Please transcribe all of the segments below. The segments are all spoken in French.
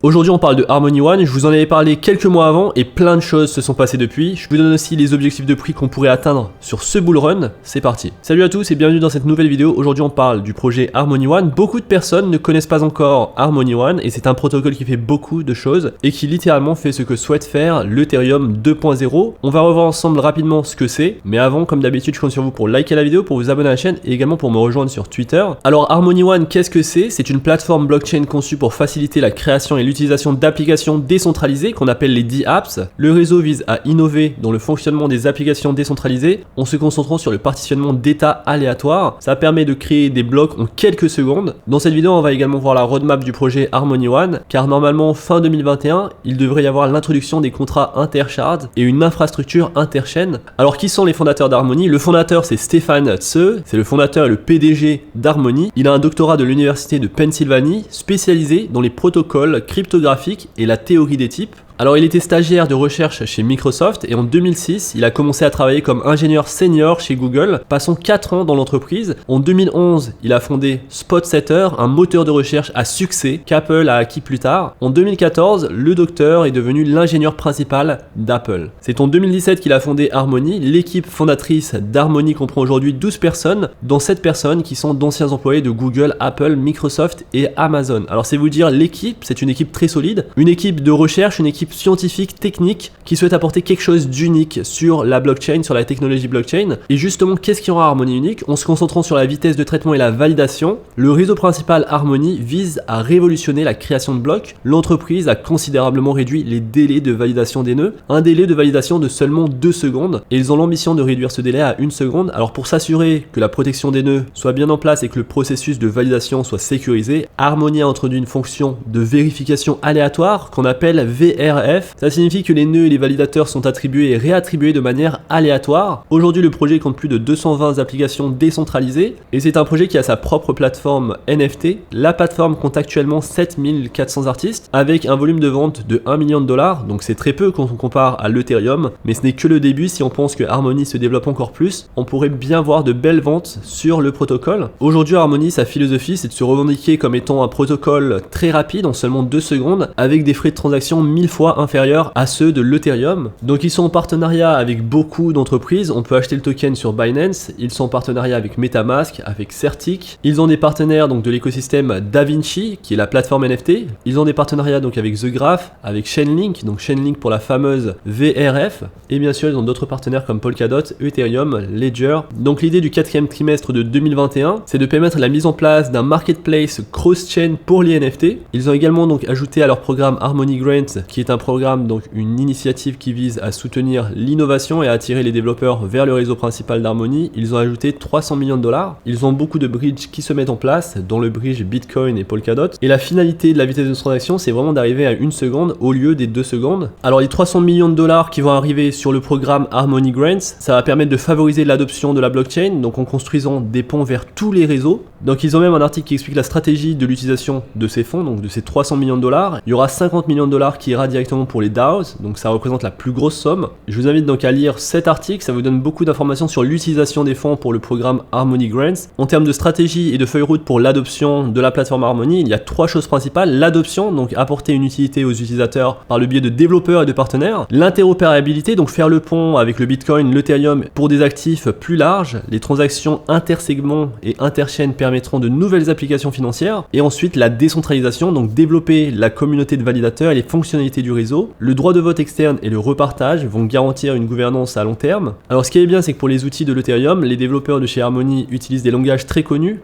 Aujourd'hui on parle de Harmony One, je vous en avais parlé quelques mois avant et plein de choses se sont passées depuis. Je vous donne aussi les objectifs de prix qu'on pourrait atteindre sur ce bull run, c'est parti. Salut à tous et bienvenue dans cette nouvelle vidéo. Aujourd'hui on parle du projet Harmony One. Beaucoup de personnes ne connaissent pas encore Harmony One et c'est un protocole qui fait beaucoup de choses et qui littéralement fait ce que souhaite faire l'Ethereum 2.0. On va revoir ensemble rapidement ce que c'est, mais avant comme d'habitude je compte sur vous pour liker la vidéo, pour vous abonner à la chaîne et également pour me rejoindre sur Twitter. Alors Harmony One, qu'est-ce que c'est? C'est une plateforme blockchain conçue pour faciliter la création et l'utilisation d'applications décentralisées qu'on appelle les DApps. Le réseau vise à innover dans le fonctionnement des applications décentralisées en se concentrant sur le partitionnement d'états aléatoires. Ça permet de créer des blocs en quelques secondes. Dans cette vidéo, on va également voir la roadmap du projet Harmony One, car normalement fin 2021, il devrait y avoir l'introduction des contrats intershard et une infrastructure interchaîne. Alors qui sont les fondateurs d'Harmony? Le fondateur c'est Stéphane Tse, c'est le fondateur et le PDG d'Harmony. Il a un doctorat de l'université de Pennsylvanie spécialisé dans les protocoles cryptographiques et la théorie des types. Alors il était stagiaire de recherche chez Microsoft et en 2006, il a commencé à travailler comme ingénieur senior chez Google, passant 4 ans dans l'entreprise. En 2011, il a fondé Spotsetter, un moteur de recherche à succès qu'Apple a acquis plus tard. En 2014, le docteur est devenu l'ingénieur principal d'Apple. C'est en 2017 qu'il a fondé Harmony. L'équipe fondatrice d'Harmony comprend aujourd'hui 12 personnes, dont 7 personnes qui sont d'anciens employés de Google, Apple, Microsoft et Amazon. Alors c'est vous dire, l'équipe, c'est une équipe très solide, une équipe de recherche, une équipe scientifique, technique, qui souhaite apporter quelque chose d'unique sur la blockchain, sur la technologie blockchain. Et justement, qu'est-ce qui rend Harmony unique? En se concentrant sur la vitesse de traitement et la validation, le réseau principal Harmony vise à révolutionner la création de blocs. L'entreprise a considérablement réduit les délais de validation des nœuds, un délai de validation de seulement 2 secondes, et ils ont l'ambition de réduire ce délai à 1 seconde. Alors pour s'assurer que la protection des nœuds soit bien en place et que le processus de validation soit sécurisé, Harmony a introduit une fonction de vérification aléatoire qu'on appelle VRF. Ça signifie que les nœuds et les validateurs sont attribués et réattribués de manière aléatoire. Aujourd'hui, le projet compte plus de 220 applications décentralisées et c'est un projet qui a sa propre plateforme NFT. La plateforme compte actuellement 7400 artistes avec un volume de vente de 1 million de dollars, donc c'est très peu quand on compare à l'Ethereum, mais ce n'est que le début. Si on pense que Harmony se développe encore plus, on pourrait bien voir de belles ventes sur le protocole. Aujourd'hui, Harmony, sa philosophie, c'est de se revendiquer comme étant un protocole très rapide en seulement 2 secondes avec des frais de transaction 1000 fois inférieurs à ceux de l'Ethereum. Donc ils sont en partenariat avec beaucoup d'entreprises. On peut acheter le token sur Binance. Ils sont en partenariat avec MetaMask, avec Certic. Ils ont des partenaires donc de l'écosystème DaVinci, qui est la plateforme NFT. Ils ont des partenariats donc avec The Graph, avec Chainlink, donc Chainlink pour la fameuse VRF. Et bien sûr, ils ont d'autres partenaires comme Polkadot, Ethereum, Ledger. Donc l'idée du 4e trimestre de 2021, c'est de permettre la mise en place d'un marketplace cross-chain pour les NFT. Ils ont également donc ajouté à leur programme Harmony Grants, qui est un programme, donc une initiative qui vise à soutenir l'innovation et à attirer les développeurs vers le réseau principal d'Harmony. Ils ont ajouté 300 millions de dollars. Ils ont beaucoup de bridges qui se mettent en place, dont le bridge Bitcoin et Polkadot. Et la finalité de la vitesse de transaction, c'est vraiment d'arriver à 1 seconde au lieu des 2 secondes. Alors les 300 millions de dollars qui vont arriver sur le programme Harmony Grants, ça va permettre de favoriser l'adoption de la blockchain, donc en construisant des ponts vers tous les réseaux. Donc ils ont même un article qui explique la stratégie de l'utilisation de ces fonds, donc de ces 300 millions de dollars. Il y aura 50 millions de dollars qui ira directement pour les DAOs, donc ça représente la plus grosse somme. Je vous invite donc à lire cet article, ça vous donne beaucoup d'informations sur l'utilisation des fonds pour le programme Harmony Grants. En termes de stratégie et de feuille route pour l'adoption de la plateforme Harmony, il y a 3 choses principales. L'adoption, donc apporter une utilité aux utilisateurs par le biais de développeurs et de partenaires. L'interopérabilité, donc faire le pont avec le Bitcoin, l'Ethereum pour des actifs plus larges. Les transactions intersegments et interchaînes permettront de nouvelles applications financières. Et ensuite la décentralisation, donc développer la communauté de validateurs et les fonctionnalités du réseau. Le droit de vote externe et le repartage vont garantir une gouvernance à long terme. Alors ce qui est bien, c'est que pour les outils de l'Ethereum, les développeurs de chez Harmony utilisent des langages très connus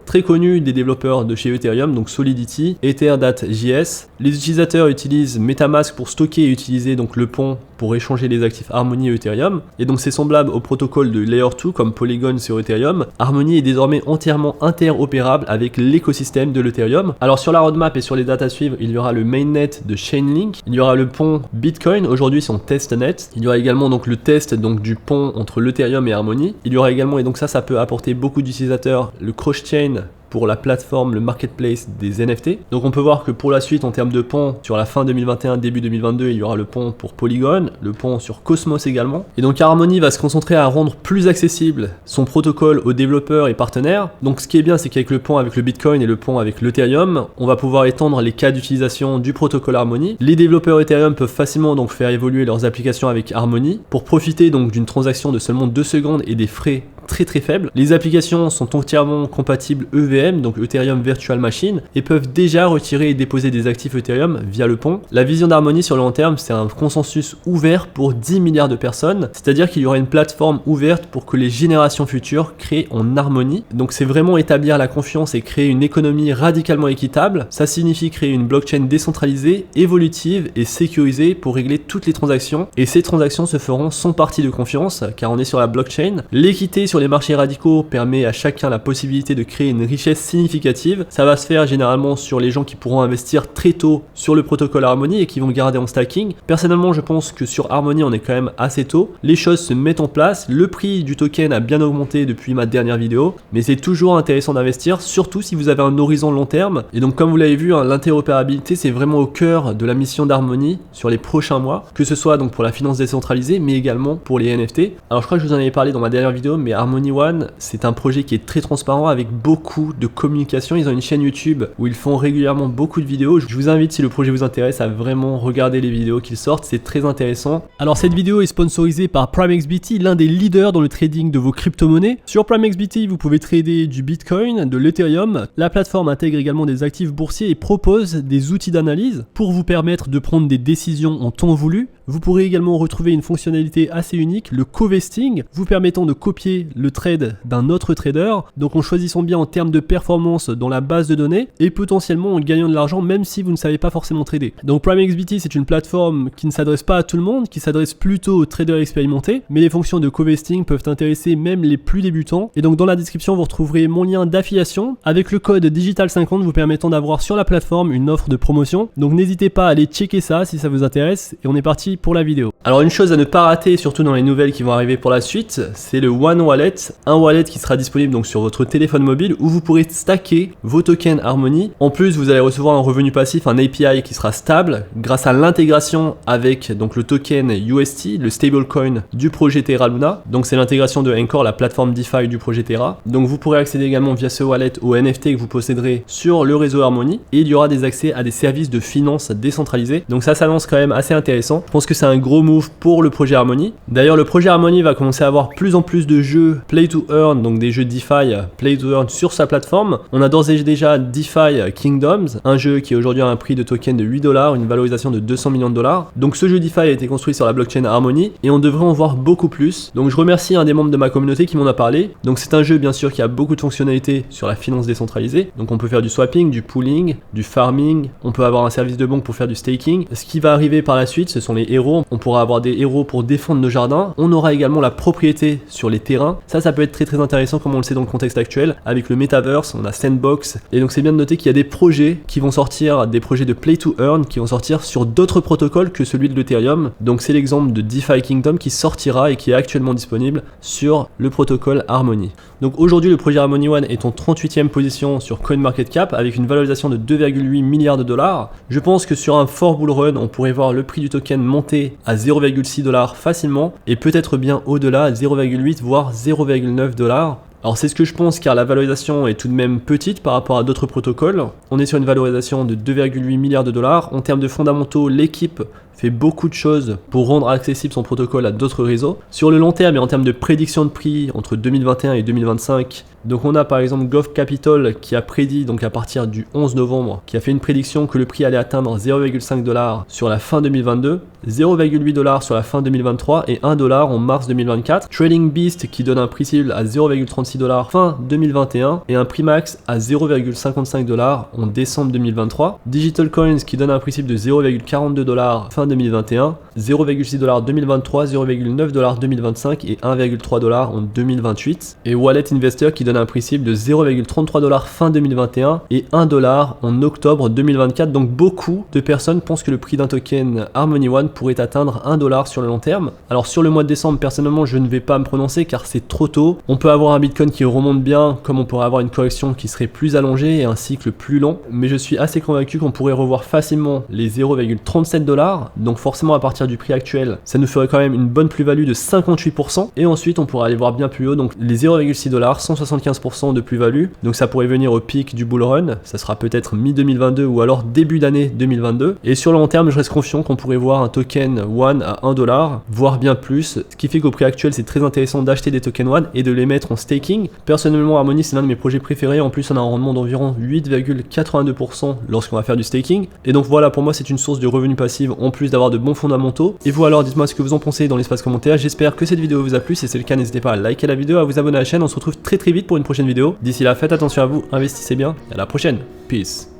des développeurs de chez Ethereum, donc Solidity, Etherdate.js. Les utilisateurs utilisent MetaMask pour stocker et utiliser donc le pont pour échanger les actifs Harmony et Ethereum. Et donc c'est semblable au protocole de Layer 2 comme Polygon sur Ethereum. Harmony est désormais entièrement interopérable avec l'écosystème de l'Ethereum. Alors sur la roadmap et sur les dates à suivre, il y aura le mainnet de Chainlink, il y aura le pont Bitcoin, aujourd'hui c'est en testnet. Il y aura également donc le test donc du pont entre l'Ethereum et Harmony. Il y aura également, et donc ça peut apporter beaucoup d'utilisateurs, le cross-chain pour la plateforme, le marketplace des NFT. Donc on peut voir que pour la suite, en termes de pont, sur la fin 2021, début 2022, il y aura le pont pour Polygon, le pont sur Cosmos également. Et donc Harmony va se concentrer à rendre plus accessible son protocole aux développeurs et partenaires. Donc ce qui est bien, c'est qu'avec le pont avec le Bitcoin et le pont avec l'Ethereum, on va pouvoir étendre les cas d'utilisation du protocole Harmony. Les développeurs Ethereum peuvent facilement donc faire évoluer leurs applications avec Harmony pour profiter donc d'une transaction de seulement 2 secondes et des frais très faibles. Les applications sont entièrement compatibles EVM, donc Ethereum Virtual Machine, et peuvent déjà retirer et déposer des actifs Ethereum via le pont. La vision d'Harmony sur le long terme, c'est un consensus ouvert pour 10 milliards de personnes, c'est-à-dire qu'il y aura une plateforme ouverte pour que les générations futures créent en harmonie. Donc c'est vraiment établir la confiance et créer une économie radicalement équitable. Ça signifie créer une blockchain décentralisée, évolutive et sécurisée pour régler toutes les transactions, et ces transactions se feront sans partie de confiance, car on est sur la blockchain. L'équité sur les marchés radicaux permet à chacun la possibilité de créer une richesse significative. Ça va se faire généralement sur les gens qui pourront investir très tôt sur le protocole Harmony et qui vont garder en stacking. Personnellement, je pense que sur Harmony, on est quand même assez tôt. Les choses se mettent en place. Le prix du token a bien augmenté depuis ma dernière vidéo, mais c'est toujours intéressant d'investir, surtout si vous avez un horizon long terme. Et donc, comme vous l'avez vu, hein, l'interopérabilité, c'est vraiment au cœur de la mission d'Harmony sur les prochains mois, que ce soit donc pour la finance décentralisée, mais également pour les NFT. Alors, je crois que je vous en avais parlé dans ma dernière vidéo, mais Harmony One, c'est un projet qui est très transparent avec beaucoup de communication. Ils ont une chaîne YouTube où ils font régulièrement beaucoup de vidéos. Je vous invite, si le projet vous intéresse, à vraiment regarder les vidéos qu'ils sortent, c'est très intéressant. Alors cette vidéo est sponsorisée par PrimeXBT, l'un des leaders dans le trading de vos crypto-monnaies. Sur PrimeXBT, vous pouvez trader du Bitcoin, de l'Ethereum. La plateforme intègre également des actifs boursiers et propose des outils d'analyse pour vous permettre de prendre des décisions en temps voulu. Vous pourrez également retrouver une fonctionnalité assez unique, le co-vesting, vous permettant de copier le trade d'un autre trader, donc en choisissant bien en termes de performance dans la base de données et potentiellement en gagnant de l'argent même si vous ne savez pas forcément trader. Donc PrimeXBT, c'est une plateforme qui ne s'adresse pas à tout le monde, qui s'adresse plutôt aux traders expérimentés, mais les fonctions de co-vesting peuvent intéresser même les plus débutants. Et donc dans la description, vous retrouverez mon lien d'affiliation avec le code Digital50 vous permettant d'avoir sur la plateforme une offre de promotion. Donc n'hésitez pas à aller checker ça si ça vous intéresse, et on est parti pour la vidéo. Alors une chose à ne pas rater, surtout dans les nouvelles qui vont arriver pour la suite, c'est le One Wallet, un wallet qui sera disponible donc sur votre téléphone mobile où vous pourrez stacker vos tokens Harmony. En plus, vous allez recevoir un revenu passif, un API qui sera stable grâce à l'intégration avec donc le token UST, le stablecoin du projet Terra Luna. Donc c'est l'intégration de Anchor, la plateforme DeFi du projet Terra. Donc vous pourrez accéder également via ce wallet aux NFT que vous posséderez sur le réseau Harmony, et il y aura des accès à des services de finance décentralisés. Donc ça s'annonce quand même assez intéressant. Je pense que c'est un gros move pour le projet Harmony. D'ailleurs, le projet Harmony va commencer à avoir plus en plus de jeux Play to Earn, donc des jeux DeFi Play to Earn sur sa plateforme. On a d'ores et déjà DeFi Kingdoms, un jeu qui aujourd'hui a un prix de token de 8$, une valorisation de 200 millions de dollars. Donc ce jeu DeFi a été construit sur la blockchain Harmony et on devrait en voir beaucoup plus. Donc je remercie un des membres de ma communauté qui m'en a parlé. Donc c'est un jeu bien sûr qui a beaucoup de fonctionnalités sur la finance décentralisée. Donc on peut faire du swapping, du pooling, du farming, on peut avoir un service de banque pour faire du staking. Ce qui va arriver par la suite, ce sont les héros. On pourra avoir des héros pour défendre nos jardins. On aura également la propriété sur les terrains. Ça peut être très intéressant comme on le sait dans le contexte actuel. Avec le Metaverse, on a Sandbox. Et donc c'est bien de noter qu'il y a des projets qui vont sortir, des projets de Play to Earn qui vont sortir sur d'autres protocoles que celui de l'Ethereum. Donc c'est l'exemple de DeFi Kingdom qui sortira et qui est actuellement disponible sur le protocole Harmony. Donc aujourd'hui le projet Harmony One est en 38e position sur CoinMarketCap avec une valorisation de 2,8 milliards de dollars. Je pense que sur un fort bull run, on pourrait voir le prix du token monter à 0,6$ facilement et peut-être bien au-delà, 0,8 voire 0,9$. Alors c'est ce que je pense car la valorisation est tout de même petite par rapport à d'autres protocoles. On est sur une valorisation de 2,8 milliards de dollars. En termes de fondamentaux, l'équipe fait beaucoup de choses pour rendre accessible son protocole à d'autres réseaux. Sur le long terme et en termes de prédiction de prix entre 2021 et 2025, donc on a par exemple Gov Capital qui a prédit donc à partir du 11 novembre, qui a fait une prédiction que le prix allait atteindre 0,5$ sur la fin 2022, 0,8$ sur la fin 2023 et 1$ en mars 2024. Trading Beast qui donne un prix cible à 0,36$ fin 2021 et un prix max à 0,55$ en décembre 2023. Digital Coins qui donne un prix cible de 0,42$ fin fin 2021, 0,6 $ 2023, 0,9 $ 2025 et 1,3 $ en 2028. Et Wallet Investor qui donne un prix cible de 0,33 $ fin 2021 et 1 $ en octobre 2024. Donc beaucoup de personnes pensent que le prix d'un token Harmony One pourrait atteindre 1 $ sur le long terme. Alors sur le mois de décembre, personnellement, je ne vais pas me prononcer car c'est trop tôt. On peut avoir un Bitcoin qui remonte bien, comme on pourrait avoir une correction qui serait plus allongée et un cycle plus long. Mais je suis assez convaincu qu'on pourrait revoir facilement les 0,37 $. Donc forcément à partir du prix actuel, ça nous ferait quand même une bonne plus-value de 58%. Et ensuite on pourrait aller voir bien plus haut, donc les 0,6 $, 175% de plus-value. Donc ça pourrait venir au pic du bull run, ça sera peut-être mi-2022 ou alors début d'année 2022. Et sur le long terme, je reste confiant qu'on pourrait voir un token One à 1 $, voire bien plus. Ce qui fait qu'au prix actuel, c'est très intéressant d'acheter des tokens One et de les mettre en staking. Personnellement, Harmony, c'est l'un de mes projets préférés. En plus, on a un rendement d'environ 8,82% lorsqu'on va faire du staking. Et donc voilà, pour moi, c'est une source de revenus passifs en plus d'avoir de bons fondamentaux. Et vous alors, dites-moi ce que vous en pensez dans l'espace commentaire. J'espère que cette vidéo vous a plu. Si c'est le cas, n'hésitez pas à liker la vidéo, à vous abonner à la chaîne. On se retrouve très vite pour une prochaine vidéo. D'ici là, faites attention à vous, investissez bien et à la prochaine. Peace.